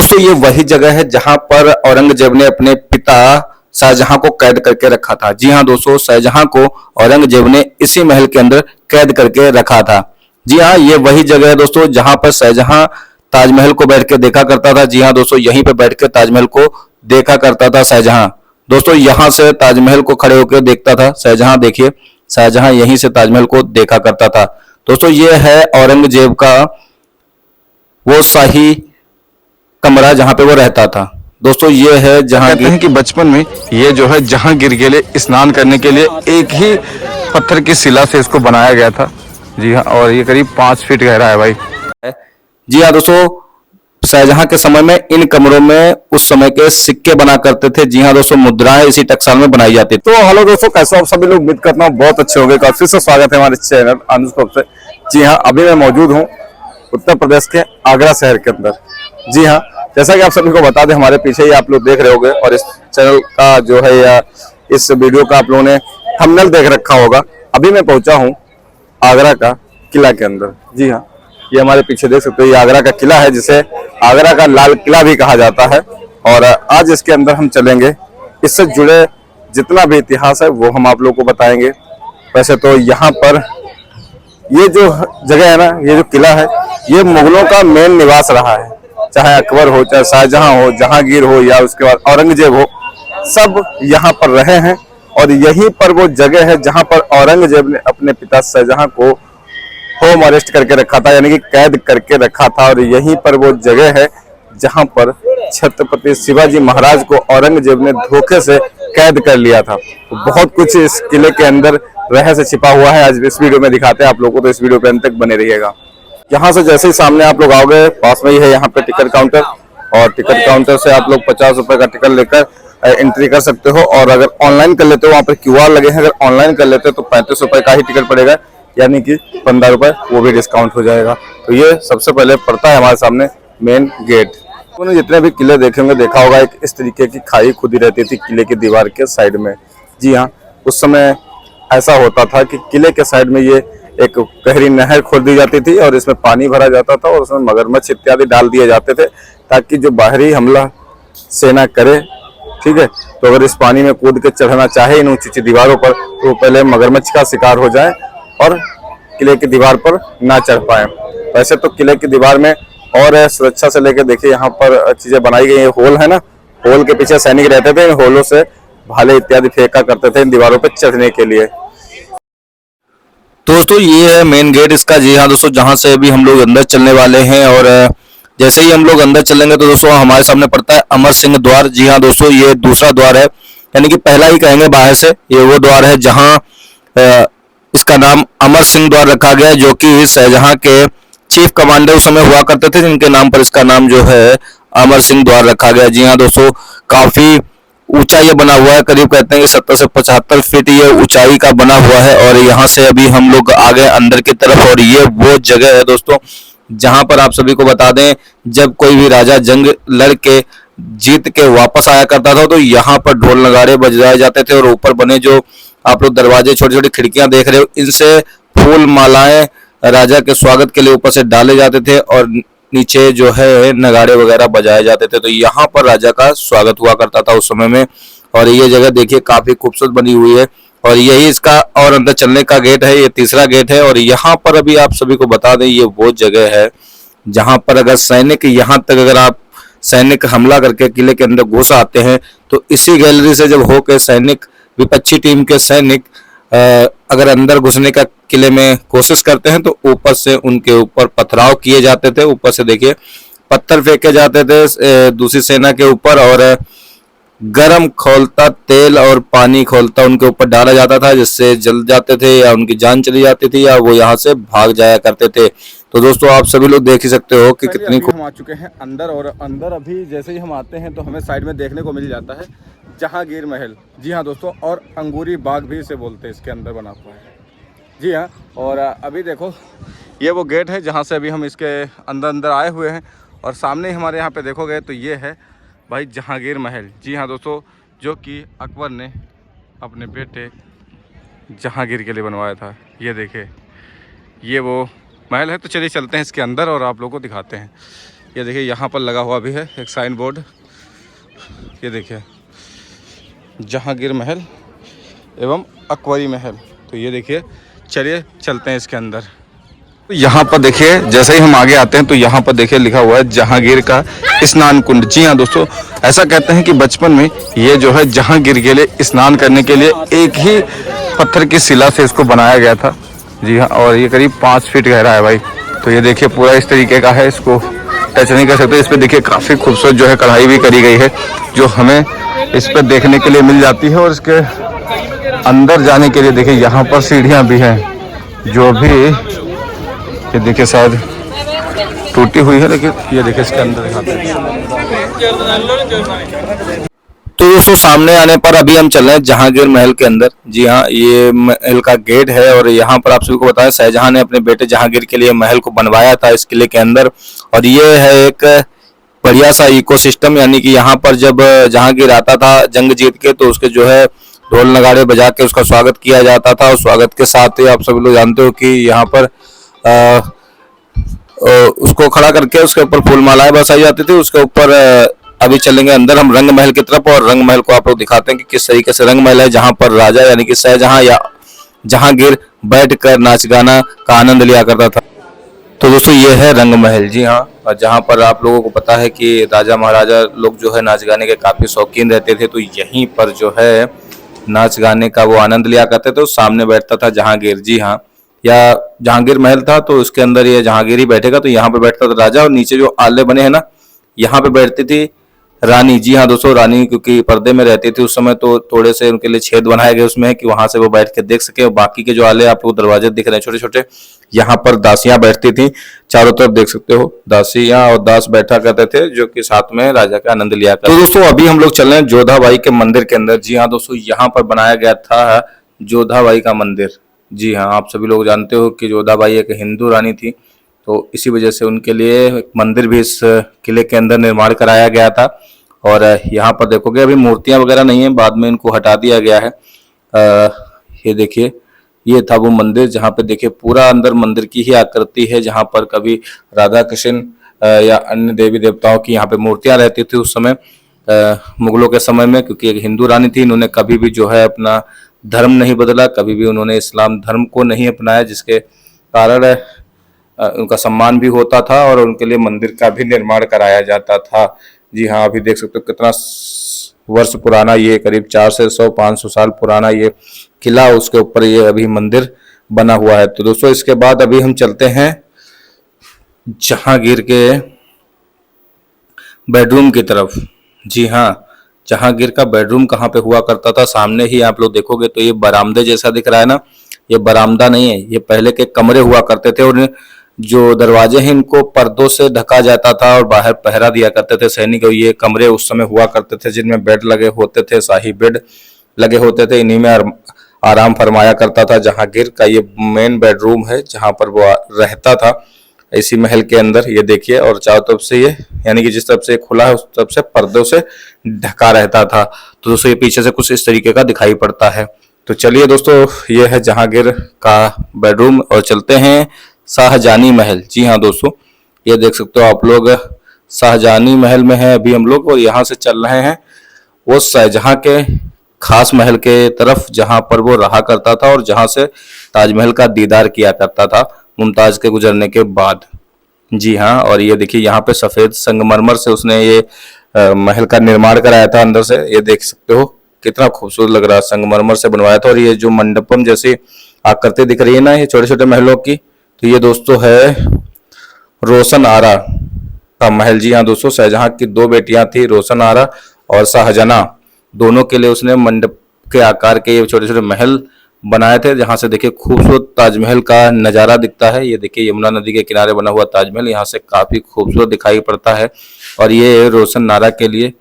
दोस्तों ये वही जगह है जहां पर औरंगजेब ने अपने पिता शाहजहां को कैद करके रखा था। जी हाँ दोस्तों, शाहजहां को औरंगजेब ने इसी महल के अंदर कैद करके रखा था। जी हाँ, ये वही जगह है दोस्तों जहां पर शाहजहां ताजमहल को बैठ के देखा करता था। जी हाँ दोस्तों, यहीं पे बैठ के ताजमहल को देखा करता था शाहजहां। दोस्तों यहाँ से ताजमहल को खड़े होकर देखता था शाहजहां। देखिए, शाहजहां यहीं से ताजमहल को देखा करता था। दोस्तों ये है औरंगजेब का वो शाही कमरा जहां पे वो रहता था। दोस्तों ये है जहां कहते हैं कि बचपन में ये जो है जहांगीर के लिए स्नान करने के लिए एक ही पत्थर की शिला से इसको बनाया गया था। जी हाँ, और ये करीब 5 फीट गहरा है भाई। जी हाँ दोस्तों, शाहजहां के समय में इन कमरों में उस समय के सिक्के बना करते थे। जी हाँ दोस्तों, मुद्राएं इसी टकसाल में बनाई जाती थी। तो हेलो दोस्तों, कैसे आप सभी लोग? उम्मीद करता हूँ बहुत अच्छे होंगे। फिर से स्वागत है हमारे चैनल अनुस्कोप से। जी हाँ, अभी मैं मौजूद हूँ उत्तर प्रदेश के आगरा शहर के अंदर। जी हाँ, जैसा कि आप सभी को बता दें, हमारे पीछे ही आप लोग देख रहे होंगे और इस चैनल का जो है या इस वीडियो का आप लोगों ने थंबनेल देख रखा होगा। अभी मैं पहुंचा हूं आगरा का किला के अंदर। जी हाँ, ये हमारे पीछे देख सकते हो, ये आगरा का किला है जिसे आगरा का लाल किला भी कहा जाता है। और आज इसके अंदर हम चलेंगे, इससे जुड़े जितना भी इतिहास है वो हम आप लोगों को बताएंगे। वैसे तो यहाँ पर ये जो जगह है ना, ये जो किला है, ये मुगलों का मेन निवास रहा है। चाहे अकबर हो, चाहे शाहजहां हो, जहांगीर हो या उसके बाद औरंगजेब हो, सब यहाँ पर रहे हैं। और यहीं पर वो जगह है जहाँ पर औरंगजेब ने अपने पिता शाहजहां को होम अरेस्ट करके रखा था, यानी कि कैद करके रखा था। और यहीं पर वो जगह है जहाँ पर छत्रपति शिवाजी महाराज को औरंगजेब ने धोखे से कैद कर लिया था। तो बहुत कुछ इस किले के अंदर रहस्य छिपा हुआ है, आज इस वीडियो में दिखाते हैं आप लोगों को, तो इस वीडियो पे अंत तक बने रहिएगा। यहाँ से जैसे ही सामने आप लोग आओगे, पास में ही है यहाँ पे टिकट काउंटर। और टिकट काउंटर से आप लोग 50 रुपए का टिकट लेकर एंट्री कर सकते हो। और अगर ऑनलाइन कर लेते हो, वहाँ पर QR लगे हैं, अगर ऑनलाइन कर लेते हो तो 35 रुपए का ही टिकट पड़ेगा, यानी कि 15 रुपए वो भी डिस्काउंट हो जाएगा। तो ये सबसे पहले पड़ता है हमारे सामने मेन गेट। उन्होंने जितने भी किले देखे होंगे, देखा होगा एक इस तरीके की खाई खुदी रहती थी किले की दीवार के साइड में। जी हाँ, उस समय ऐसा होता था कि किले के साइड में ये एक गहरी नहर खोद दी जाती थी और इसमें पानी भरा जाता था और उसमें मगरमच्छ इत्यादि डाल दिए जाते थे, ताकि जो बाहरी हमला सेना करे, ठीक है, तो अगर इस पानी में कूद के चढ़ना चाहे इन ऊंची ऊंची दीवारों पर, तो पहले मगरमच्छ का शिकार हो जाए और किले की दीवार पर ना चढ़ पाए। वैसे तो किले की दीवार में और सुरक्षा से लेकर देखिए यहाँ पर चीजें बनाई गई है। होल है ना, होल के पीछे सैनिक रहते थे, इन होलों से भाले इत्यादि फेंका करते थे इन दीवारों पर चढ़ने के लिए। दोस्तों ये है मेन गेट इसका। जी हाँ दोस्तों, जहां से अभी हम लोग अंदर चलने वाले हैं। और जैसे ही हम लोग अंदर चलेंगे तो दोस्तों हमारे सामने पड़ता है अमर सिंह द्वार। जी हाँ दोस्तों, ये दूसरा द्वार है, यानी कि पहला ही कहेंगे बाहर से। ये वो द्वार है जहां इसका नाम अमर सिंह द्वार रखा गया है, जो कि शाहजहां के चीफ कमांडर उस समय हुआ करते थे, जिनके नाम पर इसका नाम जो है अमर सिंह द्वार रखा गया। जी हाँ दोस्तों, काफी ऊंचा ये बना हुआ है, करीब कहते हैं कि 70 से 75 फीट ये ऊंचाई का बना हुआ है। और यहाँ से अभी हम लोग आ गए अंदर की तरफ। और ये वो जगह है दोस्तों जहां पर आप सभी को बता दें, जब कोई भी राजा जंग लड़ के जीत के वापस आया करता था तो यहाँ पर ढोल नगाड़े बजाए जाते थे। और ऊपर बने जो आप लोग दरवाजे, छोटी छोटी खिड़कियां देख रहे हो, इनसे फूल मालाएं राजा के स्वागत के लिए ऊपर से डाले जाते थे और नीचे जो है नगाड़े वगैरह बजाए जाते थे। तो यहाँ पर राजा का स्वागत हुआ करता था उस समय में। और ये जगह देखिए काफी खूबसूरत बनी हुई है। और यही इसका और अंदर चलने का गेट है, ये तीसरा गेट है। और यहाँ पर अभी आप सभी को बता दें, ये वो जगह है जहां पर अगर सैनिक यहाँ तक अगर आप सैनिक हमला करके किले के अंदर घुस आते हैं तो इसी गैलरी से जब होके सैनिक, विपक्षी टीम के सैनिक अगर अंदर घुसने का किले में कोशिश करते हैं तो ऊपर से उनके ऊपर पथराव किए जाते थे। ऊपर से देखिए पत्थर फेंके जाते थे दूसरी सेना के ऊपर, और गरम खौलता तेल और पानी खौलता उनके ऊपर डाला जाता था, जिससे जल जाते थे या उनकी जान चली जाती थी या वो यहाँ से भाग जाया करते थे। तो दोस्तों आप सभी लोग देख ही सकते हो कि कितनी हम आ चुके हैं अंदर। और अंदर अभी जैसे ही हम आते हैं तो हमें साइड में देखने को मिल जाता है जहांगीर महल। जी हाँ दोस्तों, और अंगूरी बाग भी इसे बोलते हैं, इसके अंदर बना हुआ है। जी हाँ, और अभी देखो ये वो गेट है जहाँ से अभी हम इसके अंदर आए हुए हैं। और सामने ही हमारे यहाँ पे देखोगे तो ये है भाई जहांगीर महल। जी हाँ दोस्तों, जो कि अकबर ने अपने बेटे जहांगीर के लिए बनवाया था। ये देखिए ये वो महल है। तो चलिए चलते हैं इसके अंदर और आप लोगों को दिखाते हैं। ये देखिए यहाँ पर लगा हुआ भी है एक साइन बोर्ड, ये देखिए जहांगीर महल एवं अकबरी महल। तो ये देखिए, चलिए चलते हैं इसके अंदर। यहाँ पर देखिए जैसे ही हम आगे आते हैं तो यहाँ पर देखिए लिखा हुआ है जहांगीर का स्नान कुंड। जी हाँ दोस्तों, ऐसा कहते हैं कि बचपन में ये जो है जहांगीर के लिए स्नान करने के लिए एक ही पत्थर की शिला से इसको बनाया गया था। जी हाँ, और ये करीब 5 फीट गहरा है भाई। तो ये देखिए पूरा इस तरीके का है, इसको टच नहीं कर सकते। इस पर देखिए काफ़ी खूबसूरत जो है कढ़ाई भी करी गई है, जो हमें इस पर देखने के लिए मिल जाती है। और इसके अंदर जाने के लिए देखिए यहाँ पर सीढ़ियाँ भी हैं, जो भी ये देखिए शायद टूटी हुई है, लेकिन ये देखिए इसके अंदर दिखाते हैं। तो दोस्तों सामने आने पर अभी हम चल रहे हैं जहांगीर महल के अंदर। जी हाँ, ये महल का गेट है और यहाँ पर आप सभी को बताया शाहजहां ने अपने बेटे जहांगीर के लिए महल को बनवाया था इस किले के अंदर। और ये है एक बढ़िया सा इकोसिस्टम, यानी कि यहाँ पर जब जहांगीर आता था जंग जीत के तो उसके जो है ढोल नगाड़े बजा के उसका स्वागत किया जाता था। और स्वागत के साथ ही आप सभी लोग जानते हो कि यहाँ पर उसको खड़ा करके उसके ऊपर फूल मालाएं बरसाई जाती थी। उसके ऊपर अभी चलेंगे अंदर हम रंग महल की तरफ, और रंग महल को आप लोग दिखाते हैं कि किस तरीके से रंग महल है, जहां पर राजा यानी कि शाहजहां या जहांगीर बैठकर नाच गाना का आनंद लिया करता था। तो दोस्तों ये है रंग महल। जी हाँ, और जहां पर आप लोगों को पता है कि राजा महाराजा लोग जो है नाच गाने के काफी शौकीन रहते थे, तो यहीं पर जो है नाच गाने का वो आनंद लिया करते थे। सामने बैठता था जहांगीर। जी हाँ, या जहांगीर महल था तो उसके अंदर ये जहांगीर ही बैठेगा, तो यहाँ पे बैठता था राजा, और नीचे जो आले बने हैं ना, यहाँ पे बैठती थी रानी। जी हाँ दोस्तों, रानी क्योंकि पर्दे में रहती थी उस समय, तो थोड़े से उनके लिए छेद बनाए गए उसमें कि वहां से वो बैठ के देख सके। और बाकी के जो आले आपको दरवाजे दिख रहे हैं छोटे छोटे, यहाँ पर दासियां बैठती थी चारों तरफ, देख सकते हो दासियां और दास बैठा करते थे, जो कि साथ में राजा का आनंद लिया करते। तो दोस्तों अभी हम लोग चल रहे हैं जोधाबाई के मंदिर के अंदर। जी हाँ दोस्तों, यहाँ पर बनाया गया था जोधाबाई का मंदिर। जी हाँ, आप सभी लोग जानते हो कि जोधाबाई एक हिंदू रानी थी, तो इसी वजह से उनके लिए एक मंदिर भी इस किले के अंदर निर्माण कराया गया था। और यहाँ पर देखोगे अभी मूर्तियां वगैरह नहीं है, बाद में इनको हटा दिया गया है। ये देखिए, ये था वो मंदिर जहाँ पे देखिए पूरा अंदर मंदिर की ही आकृति है, जहाँ पर कभी राधा कृष्ण या अन्य देवी देवताओं की यहाँ पे मूर्तियां रहती थी उस समय मुगलों के समय में। क्योंकि एक हिंदू रानी थी, इन्होंने कभी भी जो है अपना धर्म नहीं बदला, कभी भी उन्होंने इस्लाम धर्म को नहीं अपनाया, जिसके कारण उनका सम्मान भी होता था और उनके लिए मंदिर का भी निर्माण कराया जाता था। जी हाँ, अभी देख सकते हो कितना वर्ष पुराना ये, करीब 400-500 साल पुराना ये किला, उसके ऊपर ये अभी मंदिर बना हुआ है। तो दोस्तों इसके बाद अभी हम चलते हैं जहांगीर के बेडरूम की तरफ। जी हाँ, जहांगीर का बेडरूम कहाँ पे हुआ करता था, सामने ही आप लोग देखोगे तो ये बरामदे जैसा दिख रहा है ना, ये बरामदा नहीं है, ये पहले के कमरे हुआ करते थे। और जो दरवाजे हैं इनको पर्दों से ढका जाता था और बाहर पहरा दिया करते थे सैनिक। ये कमरे उस समय हुआ करते थे जिनमें बेड लगे होते थे, शाही बेड लगे होते थे, इन्हीं में आराम फरमाया करता था जहांगीर का। ये मेन बेडरूम है जहां पर वो रहता था इसी महल के अंदर। ये देखिए, और चारों तरफ से ये यानी कि जिस तरफ से खुला है उस तरफ से पर्दों से ढका रहता था। तो दोस्तों ये पीछे से कुछ इस तरीके का दिखाई पड़ता है। तो चलिए दोस्तों, ये है जहांगीर का बेडरूम, और चलते हैं शाहजहानी महल। जी हाँ दोस्तों, ये देख सकते हो आप लोग शाहजहानी महल में है अभी हम लोग, और यहाँ से चल रहे हैं वो शाहजहां के खास महल के तरफ, जहां पर वो रहा करता था और जहां से ताजमहल का दीदार किया करता था मुमताज के गुजरने के बाद। जी हाँ, और ये देखिए यहाँ पे सफेद संगमरमर से उसने ये महल का निर्माण कराया था अंदर से। ये देख सकते हो कितना खूबसूरत लग रहा है, संगमरमर से बनवाया था। और ये जो मंडपम जैसी आकृति दिख रही है ना, ये छोटे छोटे महलों की, तो ये दोस्तों है रोशन आरा का महल। जी हाँ दोस्तों, शाहजहां की 2 बेटियां थी, रोशन आरा और शाहजहां, दोनों के लिए उसने मंडप के आकार के ये छोटे छोटे महल बनाए थे, जहां से देखिए खूबसूरत ताजमहल का नजारा दिखता है। ये देखिए यमुना नदी के किनारे बना हुआ ताजमहल यहाँ से काफी खूबसूरत दिखाई पड़ता है। और ये रोशन आरा के लिए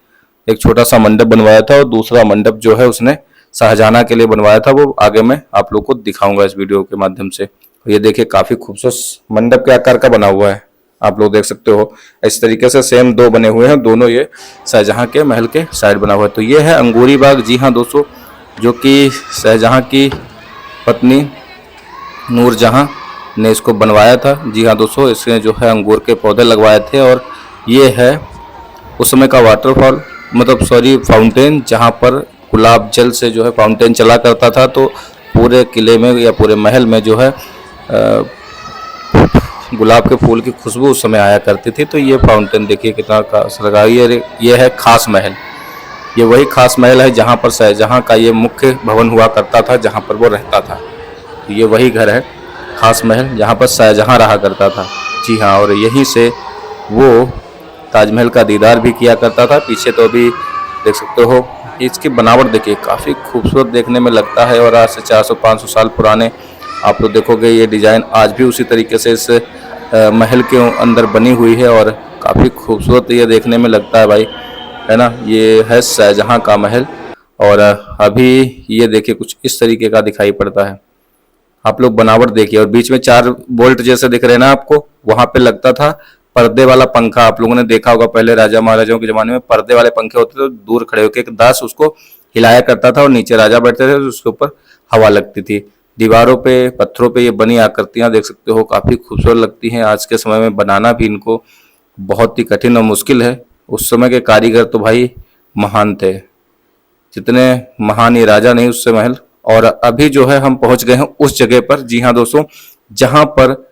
एक छोटा सा मंडप बनवाया था, और दूसरा मंडप जो है उसने शाहजहां के लिए बनवाया था, वो आगे मैं आप लोग को दिखाऊंगा इस वीडियो के माध्यम से। ये देखिए काफी खूबसूरत मंडप के आकार का बना हुआ है, आप लोग देख सकते हो। इस तरीके से सेम 2 बने हुए हैं, दोनों ये शाहजहां के महल के साइड बना हुआ है। तो ये है अंगूरी बाग। जी हाँ दोस्तों, जो कि शाहजहां की पत्नी नूरजहां ने इसको बनवाया था। जी हाँ दोस्तों, इसने जो है अंगूर के पौधे लगवाए थे और ये है उस समय का वाटरफॉल, मतलब सॉरी फाउंटेन, जहाँ पर गुलाब जल से जो है फाउंटेन चला करता था। तो पूरे किले में या पूरे महल में जो है गुलाब के फूल की खुशबू उस समय आया करती थी। तो ये फाउंटेन देखिए कितना खास लगा। ये है खास महल। ये वही खास महल है जहाँ पर शाहजहाँ का ये मुख्य भवन हुआ करता था, जहाँ पर वो रहता था। तो ये वही घर है खास महल, जहाँ पर शाहजहाँ रहा करता था। जी हाँ, और यहीं से वो ताजमहल का दीदार भी किया करता था। पीछे तो अभी देख सकते हो, इसकी बनावट देखिए काफ़ी खूबसूरत देखने में लगता है। और आज से 400-500 साल पुराने आप लोग देखोगे ये डिज़ाइन आज भी उसी तरीके से इस महल के अंदर बनी हुई है और काफ़ी खूबसूरत ये देखने में लगता है भाई, है ना। ये है शाहजहाँ का महल और अभी ये देखिए कुछ इस तरीके का दिखाई पड़ता है। आप लोग बनावट देखिए, और बीच में 4 बोल्ट जैसे दिख रहे हैं ना आपको, वहां पे लगता था पर्दे वाला पंखा। आप लोगों ने देखा होगा पहले राजा महाराजाओं के जमाने में पर्दे वाले पंखे होते थे, दूर खड़े होकर एक दास उसको हिलाया करता था और नीचे राजा बैठते थे, तो उसके ऊपर हवा लगती थी। दीवारों पे पत्थरों पे ये बनी आकृतियां देख सकते हो, काफी खूबसूरत लगती हैं। आज के समय में बनाना भी इनको बहुत ही कठिन और मुश्किल है। उस समय के कारीगर तो भाई महान थे, जितने महान ये राजा नहीं उससे महल। और अभी जो है हम पहुंच गए हैं उस जगह पर, जी हाँ दोस्तों, जहां पर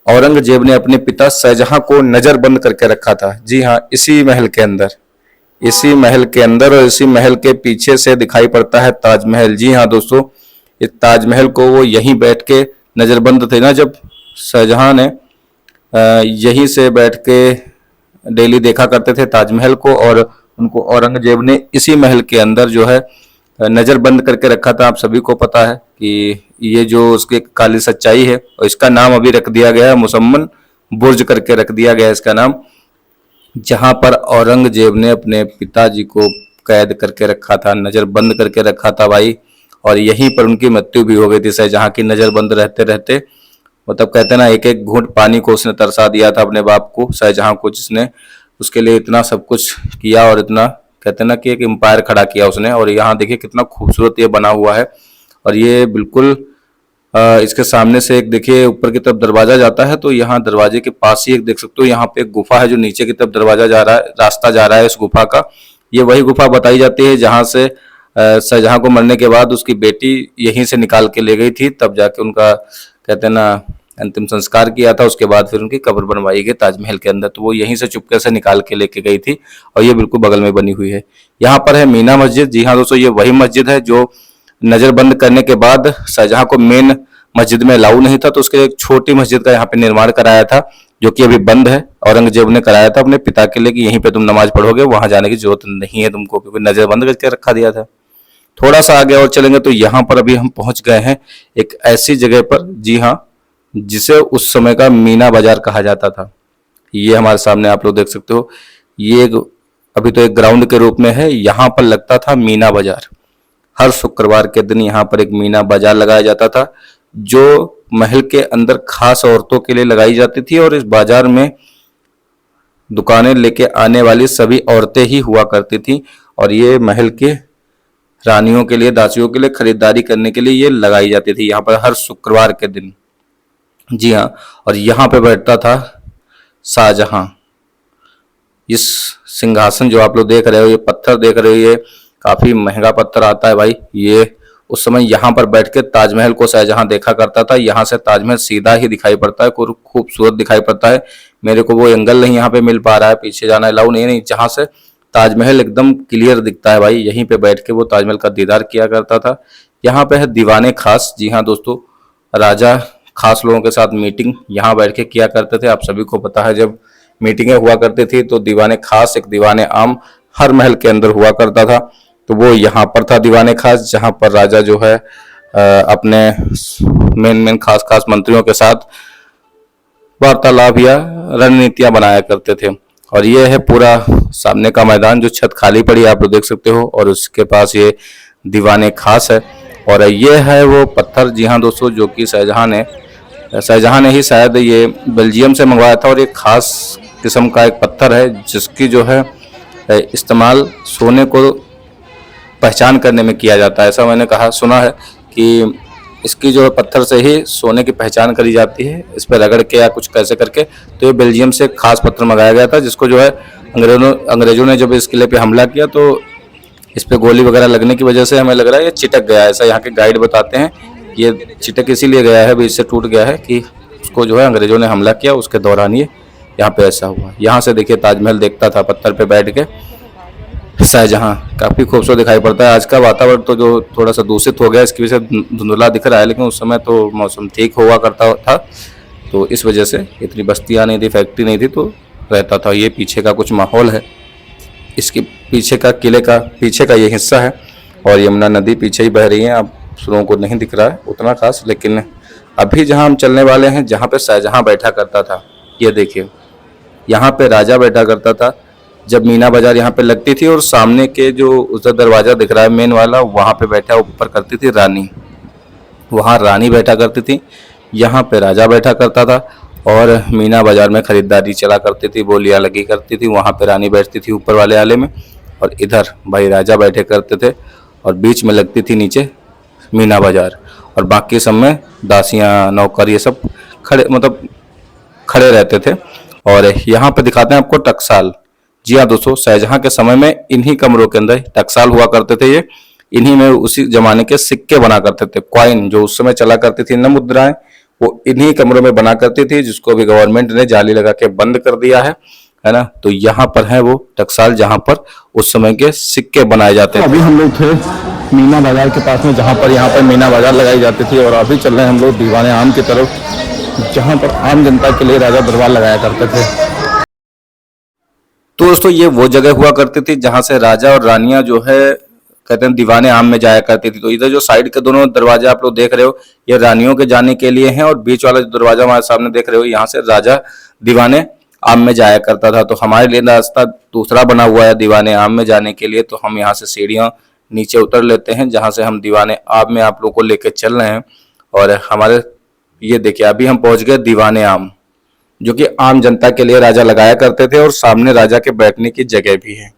औरंगजेब ने अपने पिता शाहजहां को नजरबंद करके रखा था। जी हाँ, इसी महल के अंदर, इसी महल के अंदर और इसी महल के पीछे से दिखाई पड़ता है ताजमहल। जी हाँ दोस्तों, इस ताजमहल को वो यहीं बैठ के नजरबंद थे ना, जब शाहजहां ने यहीं से बैठ के डेली देखा करते थे ताजमहल को, और उनको औरंगजेब ने इसी महल के अंदर जो है नजर बंद करके रखा था। आप सभी को पता है कि ये जो उसकी काली सच्चाई है, और इसका नाम अभी रख दिया गया है मुसम्मन बुर्ज करके रख दिया गया है इसका नाम, जहां पर औरंगजेब ने अपने पिताजी को कैद करके रखा था, नजर बंद करके रखा था भाई। और यहीं पर उनकी मृत्यु भी हो गई थी शाहजहां की नजर बंद रहते रहते। मतलब कहते ना, एक एक घूंट पानी को उसने तरसा दिया था अपने बाप को, शाहजहां को, जिसने उसके लिए इतना सब कुछ किया और इतना कहते ना कि एक एम्पायर खड़ा किया उसने। और यहाँ देखिए कितना खूबसूरत ये बना हुआ है। और ये बिल्कुल इसके सामने से एक देखिए ऊपर की तरफ दरवाजा जाता है, तो यहाँ दरवाजे के पास ही एक देख सकते हो यहाँ पे एक गुफा है, जो नीचे की तरफ दरवाजा जा रहा है, रास्ता जा रहा है इस गुफा का। ये वही गुफा बताई जाती है जहाँ से शाहजहां को मरने के बाद उसकी बेटी यहीं से निकाल के ले गई थी, तब जाके उनका कहते हैं ना अंतिम संस्कार किया था। उसके बाद फिर उनकी कब्र बनवाई गई ताजमहल के अंदर, तो वो यहीं से चुपके से निकाल के लेके गई थी। और ये बिल्कुल बगल में बनी हुई है। यहाँ पर है मीना मस्जिद। जी हाँ दोस्तों, ये वही मस्जिद है जो नजर बंद करने के बाद शाहजहां को मेन मस्जिद में अलाउ नहीं था, तो उसके लिए एक छोटी मस्जिद का यहाँ पे निर्माण कराया था, जो कि अभी बंद है। औरंगजेब ने कराया था अपने पिता के लिए कि यहीं पे तुम नमाज पढ़ोगे, वहां जाने की जरूरत नहीं है तुमको, क्योंकि नजर बंद करके रखा दिया था। थोड़ा सा आगे और चलेंगे तो यहाँ पर अभी हम पहुंच गए हैं एक ऐसी जगह पर, जी हाँ, जिसे उस समय का मीना बाजार कहा जाता था। ये हमारे सामने आप लोग देख सकते हो, ये अभी तो एक ग्राउंड के रूप में है। यहाँ पर लगता था मीना बाजार। हर शुक्रवार के दिन यहाँ पर एक मीना बाजार लगाया जाता था, जो महल के अंदर खास औरतों के लिए लगाई जाती थी। और इस बाजार में दुकानें लेके आने वाली सभी औरतें ही हुआ करती थी, और ये महल के रानियों के लिए, दासियों के लिए खरीदारी करने के लिए ये लगाई जाती थी यहाँ पर हर शुक्रवार के दिन। जी हाँ, और यहाँ पे बैठता था शाहजहां। इस सिंहासन जो आप लोग देख रहे हो, ये पत्थर देख रहे हो, ये काफी महंगा पत्थर आता है भाई। ये उस समय यहाँ पर बैठ के ताजमहल को शाहजहां देखा करता था। यहाँ से ताजमहल सीधा ही दिखाई पड़ता है, खूबसूरत दिखाई पड़ता है। मेरे को वो एंगल नहीं यहाँ पे मिल पा रहा है, पीछे जाना अलाउ नहीं, जहाँ से ताजमहल एकदम क्लियर दिखता है भाई, यहीं पे बैठ के वो ताजमहल का दीदार किया करता था। यहाँ पे है दीवाने खास। जी हाँ दोस्तों, राजा खास लोगों के साथ मीटिंग यहाँ बैठ के किया करते थे। आप सभी को पता है, जब मीटिंगें हुआ करती थी तो दीवाने खास, एक दीवाने आम हर महल के अंदर हुआ करता था। तो वो यहाँ पर था दीवाने खास, जहाँ पर राजा जो है अपने मेन खास खास मंत्रियों के साथ वार्तालाप या रणनीतियां बनाया करते थे। और ये है पूरा सामने का मैदान, जो छत खाली पड़ी आप लोग देख सकते हो, और उसके पास ये दीवाने खास है। और ये है वो पत्थर, जी हाँ दोस्तों, जो कि शाहजहां ने ही शायद ये बेल्जियम से मंगवाया था। और एक खास किस्म का एक पत्थर है, जिसकी जो है इस्तेमाल सोने को पहचान करने में किया जाता है। ऐसा मैंने सुना है कि इसकी जो है पत्थर से ही सोने की पहचान करी जाती है, इस पर रगड़ के या कुछ कैसे करके। तो ये बेल्जियम से खास पत्थर मंगाया गया था, जिसको जो है अंग्रेजों ने जब इस किले पे हमला किया तो इस पे गोली वगैरह लगने की वजह से हमें लग रहा है ये चिटक गया है, ऐसा यहाँ के गाइड बताते हैं। ये चिटक इसीलिए गया है, बीच से टूट गया है कि उसको जो है अंग्रेजों ने हमला किया, उसके दौरान ये यहाँ पे ऐसा हुआ। यहाँ से देखिए ताजमहल देखता था पत्थर पे बैठ के शाहजहां, काफी खूबसूरत दिखाई पड़ता है। आज का वातावरण तो जो थोड़ा सा दूषित हो गया, इसकी वजह से धुंधला दिख रहा है, लेकिन उस समय तो मौसम ठीक हुआ करता था, तो इस वजह से इतनी बस्तियां नहीं थी, फैक्ट्री नहीं थी, तो रहता था। ये पीछे का कुछ माहौल है, इसके पीछे का किले का पीछे का ये हिस्सा है, और यमुना नदी पीछे ही बह रही है। आप लोगों को नहीं दिख रहा है उतना खास, लेकिन अभी जहां हम चलने वाले हैं, जहां पे शाहजहां बैठा करता था, ये देखिए यहाँ पे राजा बैठा करता था जब मीना बाजार यहाँ पे लगती थी, और सामने के जो उधर दरवाजा दिख रहा है मेन वाला, वहाँ पे बैठा ऊपर करती थी रानी, वहाँ रानी बैठा करती थी, यहाँ पे राजा बैठा करता था, और मीना बाजार में खरीदारी चला करती थी, बोलियां लगी करती थी, वहाँ पे रानी बैठती थी ऊपर वाले आले में, और इधर भाई राजा बैठे करते थे, और बीच में लगती थी नीचे मीना बाजार, और बाकी सब में दासियाँ नौकर ये सब खड़े मतलब खड़े रहते थे। और यहाँ पे दिखाते हैं आपको टकसाल। जी हाँ दोस्तों, शाहजहां के समय में इन्हीं कमरों के अंदर टकसाल हुआ करते थे। ये इन्हीं में उसी जमाने के सिक्के बना करते थे, कॉइन जो उस समय चला करती थी, न मुद्राएं, वो इन्हीं कमरों में बना करती थी, जिसको अभी गवर्नमेंट ने जाली लगा के बंद कर दिया है ना। तो यहाँ पर है वो टकसाल, जहाँ पर उस समय के सिक्के बनाए जाते थे। अभी हम लोग थे मीना बाजार के पास में, जहाँ पर यहाँ पर मीना बाजार लगाई जाती थी, और अभी चल रहे हैं हम लोग दीवाने आम की तरफ, जहाँ पर आम जनता के लिए राजा दरबार लगाया करते थे। तो दोस्तों ये वो जगह हुआ करती थी जहां से राजा और रानियां जो है कहते हैं दीवाने आम में जाया करती थी। तो इधर जो साइड के दोनों दरवाजे आप लोग देख रहे हो, ये रानियों के जाने के लिए हैं, और बीच वाला जो दरवाजा हमारे सामने देख रहे हो, यहाँ से राजा दीवाने आम में जाया करता था। तो हमारे लिए रास्ता दूसरा बना हुआ है दीवाने आम में जाने के लिए, तो हम यहाँ से सीढ़ियाँ नीचे उतर लेते हैं, जहाँ से हम दीवाने आम में आप लोग को लेकर चल रहे हैं। और हमारे ये देखिए अभी हम पहुंच गए दीवाने आम, जो कि आम जनता के लिए राजा लगाया करते थे, और सामने राजा के बैठने की जगह भी है।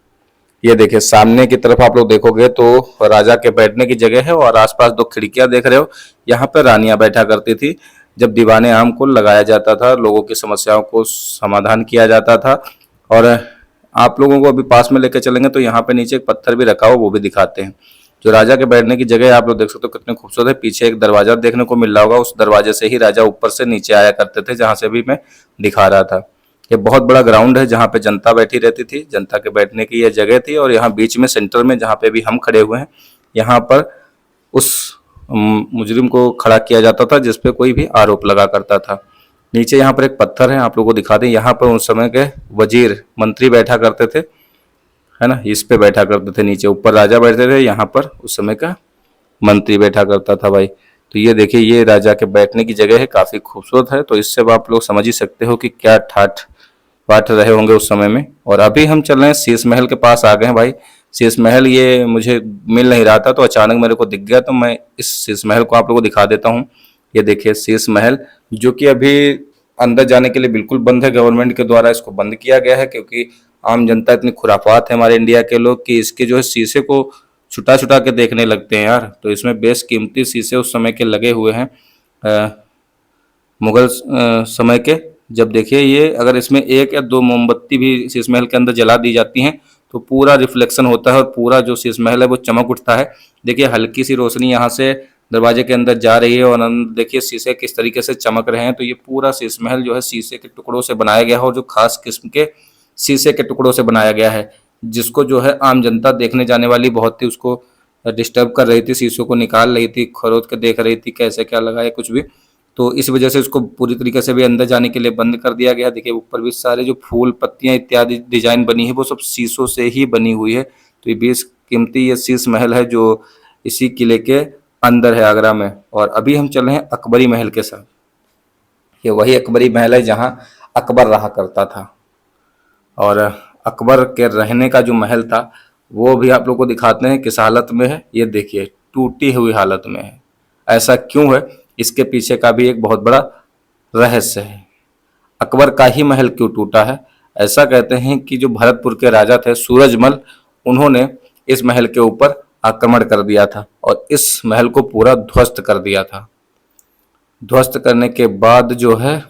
ये देखिए सामने की तरफ आप लोग देखोगे तो राजा के बैठने की जगह है, और आसपास दो खिड़कियां देख रहे हो, यहाँ पर रानियां बैठा करती थी। जब दीवाने आम को लगाया जाता था, लोगों की समस्याओं को समाधान किया जाता था। और आप लोगों को अभी पास में लेकर चलेंगे तो यहाँ पे नीचे एक पत्थर भी रखा हो, वो भी दिखाते हैं। जो राजा के बैठने की जगह है, आप लोग देख सकते हो कितने खूबसूरत है। पीछे एक दरवाजा देखने को मिल रहा होगा, उस दरवाजे से ही राजा ऊपर से नीचे आया करते थे, जहां से भी मैं दिखा रहा था। ये बहुत बड़ा ग्राउंड है, जहाँ पे जनता बैठी रहती थी, जनता के बैठने की यह जगह थी। और यहाँ बीच में सेंटर में जहाँ पे भी हम खड़े हुए हैं, यहाँ पर उस मुजरिम को खड़ा किया जाता था जिसपे कोई भी आरोप लगा करता था। नीचे यहाँ पर एक पत्थर है, आप लोगों को दिखा दें, यहाँ पर उस समय के वजीर मंत्री बैठा करते थे, है ना, इस पे बैठा करते थे। नीचे ऊपर राजा बैठते थे, यहाँ पर उस समय का मंत्री बैठा करता था भाई। तो ये देखिए ये राजा के बैठने की जगह है, काफी खूबसूरत है। तो इससे आप लोग समझ ही सकते हो कि क्या ठाठ बाट रहे होंगे उस समय में। और अभी हम चल रहे हैं शीश महल के पास आ गए हैं भाई। शीश महल ये मुझे मिल नहीं रहा था, तो अचानक मेरे को दिख गया, तो मैं इस शीश महल को आप लोगों को दिखा देता हूँ। ये देखिए शीश महल, जो कि अभी अंदर जाने के लिए बिल्कुल बंद है, गवर्नमेंट के द्वारा इसको बंद किया गया है, क्योंकि आम जनता इतनी खुराफात है हमारे इंडिया के लोग कि इसके जो है शीशे को छुटा छुटा के देखने लगते हैं यार। तो इसमें बेस कीमती शीशे उस समय के लगे हुए हैं, मुगल समय के। जब देखिए ये अगर इसमें एक या दो मोमबत्ती भी शीश महल के अंदर जला दी जाती हैं तो पूरा रिफ्लेक्शन होता है, और पूरा जो शीश महल है वो चमक उठता है। देखिए हल्की सी रोशनी यहाँ से दरवाजे के अंदर जा रही है, और अंदर देखिए शीशे किस तरीके से चमक रहे हैं। तो ये पूरा शीश महल जो है शीशे के टुकड़ों से बनाया गया है, और जो खास किस्म के शीशे के टुकड़ों से बनाया गया है, जिसको जो है आम जनता देखने जाने वाली बहुत ही उसको डिस्टर्ब कर रही थी, शीशों को निकाल रही थी, खरोद के देख रही थी कैसे क्या लगा है कुछ भी। तो इस वजह से उसको पूरी तरीके से भी अंदर जाने के लिए बंद कर दिया गया। देखिए ऊपर भी सारे जो फूल पत्तियां इत्यादि डिजाइन बनी है वो सब शीशों से ही बनी हुई है। तो ये बेस कीमती ये शीश महल है जो इसी किले के अंदर है आगरा में। और अभी हम चल रहे हैं अकबरी महल के साथ। ये वही अकबरी महल है जहाँ अकबर रहा करता था, और अकबर के रहने का जो महल था वो भी आप लोग को दिखाते हैं किस हालत में है। ये देखिए टूटी हुई हालत में है। ऐसा क्यों है, इसके पीछे का भी एक बहुत बड़ा रहस्य है। अकबर का ही महल क्यों टूटा है? ऐसा कहते हैं कि जो भरतपुर के राजा थे सूरजमल, उन्होंने इस महल के ऊपर आक्रमण कर दिया था और इस महल को पूरा ध्वस्त कर दिया था। ध्वस्त करने के बाद जो है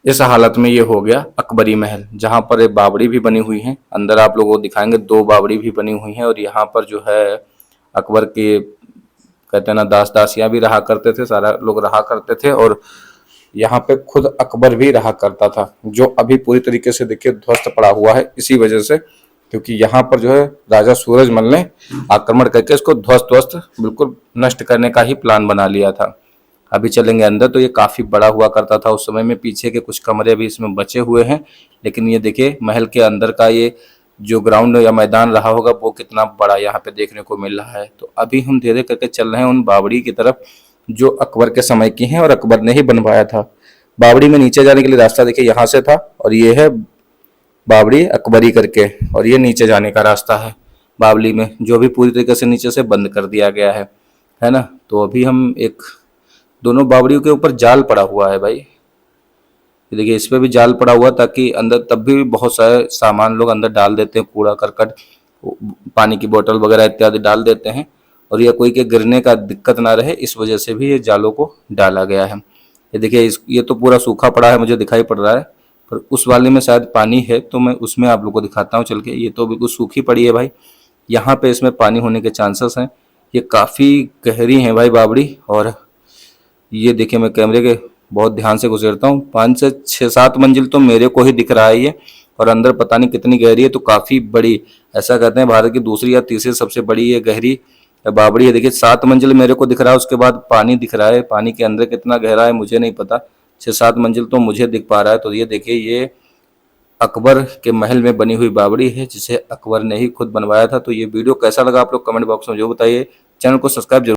इस हालत में ये हो गया अकबरी महल, जहां पर एक बावड़ी भी बनी हुई है। अंदर आप लोगों को दिखाएंगे 2 बावड़ी भी बनी हुई हैं और यहाँ पर जो है अकबर के कहते हैं ना दास दासियां भी रहा करते थे, सारा लोग रहा करते थे और यहाँ पे खुद अकबर भी रहा करता था, जो अभी पूरी तरीके से देखिए ध्वस्त पड़ा हुआ है इसी वजह से, क्योंकि यहाँ पर जो है राजा सूरजमल ने आक्रमण करके इसको ध्वस्त बिल्कुल नष्ट करने का ही प्लान बना लिया था। अभी चलेंगे अंदर, तो ये काफी बड़ा हुआ करता था उस समय में। पीछे के कुछ कमरे भी इसमें बचे हुए हैं, लेकिन ये देखिए महल के अंदर का ये जो ग्राउंड या मैदान रहा होगा वो कितना बड़ा यहाँ पे देखने को मिल रहा है। तो अभी हम धीरे करके चल रहे हैं उन बावड़ी की तरफ जो अकबर के समय की हैं और अकबर ने ही बनवाया था। बावड़ी में नीचे जाने के लिए रास्ता देखिए यहाँ से था और ये है बावड़ी अकबरी करके, और ये नीचे जाने का रास्ता है बावली में, जो भी पूरी तरीके से नीचे से बंद कर दिया गया है ना। तो अभी हम एक दोनों बावड़ियों के ऊपर जाल पड़ा हुआ है भाई, ये देखिए इस पे भी जाल पड़ा हुआ, ताकि अंदर तब भी बहुत सारे सामान लोग अंदर डाल देते हैं, कूड़ा करकट, पानी की बोतल वगैरह इत्यादि डाल देते हैं, और यह कोई के गिरने का दिक्कत ना रहे इस वजह से भी ये जालों को डाला गया है। ये देखिए ये तो पूरा सूखा पड़ा है, मुझे दिखाई पड़ रहा है, पर उस वाले में शायद पानी है, तो मैं उसमें आप लोग को दिखाता हूँ चल के। ये तो बिल्कुल सूखी पड़ी है भाई, यहाँ पे इसमें पानी होने के चांसेस हैं। ये काफ़ी गहरी है भाई बावड़ी, और ये देखिए मैं कैमरे के बहुत ध्यान से गुजरता हूँ, 5 से 6-7 मंजिल तो मेरे को ही दिख रहा है ये, और अंदर पता नहीं कितनी गहरी है, तो काफ़ी बड़ी, ऐसा कहते हैं भारत की दूसरी या तीसरी सबसे बड़ी ये गहरी बावड़ी है। देखिए 7 मंजिल मेरे को दिख रहा है, उसके बाद पानी दिख रहा है, पानी के अंदर कितना गहरा है मुझे नहीं पता, 6-7 मंजिल तो मुझे दिख पा रहा है। तो ये देखिए ये अकबर के महल में बनी हुई बावड़ी है, जिसे अकबर ने ही खुद बनवाया था। तो ये वीडियो कैसा लगा आप लोग कमेंट बॉक्स में जो बताइए, चैनल को सब्सक्राइब जरूर